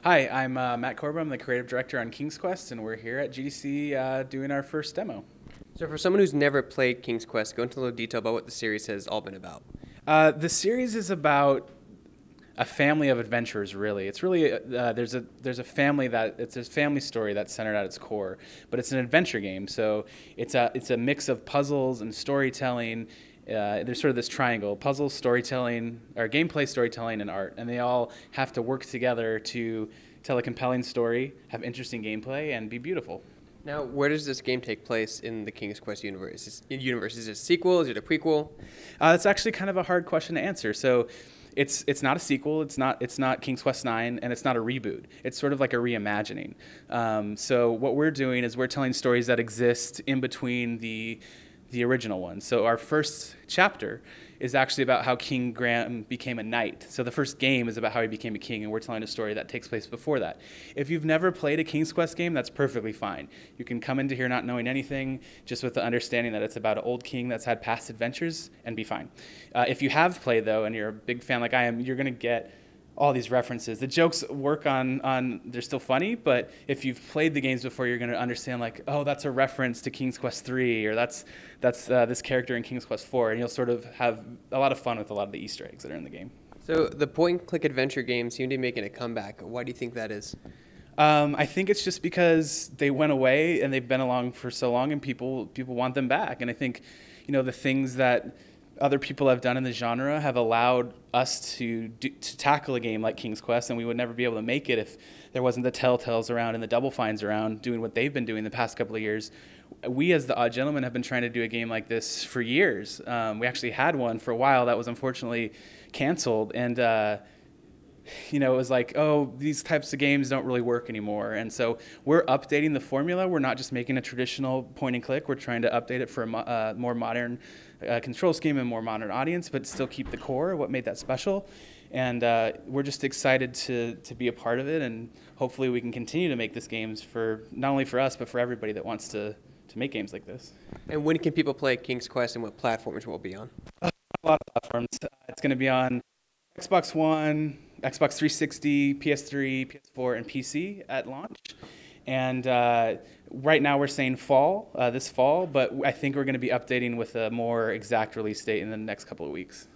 Hi, I'm Matt Korba. I'm the creative director on King's Quest, and we're here at GDC doing our first demo. So, for someone who's never played King's Quest, go into a little detail about what the series has all been about. The series is about a family of adventurers. Really, it's really there's a family that it's a family story that's centered at its core, but it's an adventure game. So it's a mix of puzzles and storytelling. There's sort of this triangle: puzzles, storytelling, or gameplay, storytelling, and art, and they all have to work together to tell a compelling story, have interesting gameplay, and be beautiful. Now, where does this game take place in the King's Quest universe? Is it a sequel? Is it a prequel? That's actually kind of a hard question to answer. So, it's not a sequel. It's not King's Quest 9, and it's not a reboot. It's sort of like a reimagining. So what we're doing is we're telling stories that exist in between the original one. So our first chapter is actually about how King Graham became a knight. So the first game is about how he became a king, and we're telling a story that takes place before that. If you've never played a King's Quest game, that's perfectly fine. You can come into here not knowing anything, just with the understanding that it's about an old king that's had past adventures, and be fine. If you have played, though, and you're a big fan like I am, you're going to get all these references. The jokes work on they're still funny, but if you've played the games before, you're going to understand like, oh, that's a reference to King's Quest 3, or that's this character in King's Quest 4, and you'll sort of have a lot of fun with a lot of the Easter eggs that are in the game. So, the point-and-click adventure games seem to be making a comeback. Why do you think that is? I think it's just because they went away and they've been along for so long, and people want them back. And I think, the things that other people have done in the genre have allowed us to tackle a game like King's Quest, and we would never be able to make it if there wasn't the Telltales around and the Double Fines around doing what they've been doing the past couple of years. We, as the Odd Gentlemen, have been trying to do a game like this for years. We actually had one for a while that was unfortunately canceled, and it was like, oh, these types of games don't really work anymore. And so we're updating the formula. We're not just making a traditional point and click. We're trying to update it for a more modern control scheme and more modern audience, but still keep the core, what made that special. And we're just excited to be a part of it. And hopefully we can continue to make this games for not only for us, but for everybody that wants to make games like this. And when can people play King's Quest, and what platforms will it be on? A lot of platforms. It's going to be on Xbox One, Xbox 360, PS3, PS4, and PC at launch. And right now we're saying fall, this fall, but I think we're going to be updating with a more exact release date in the next couple of weeks.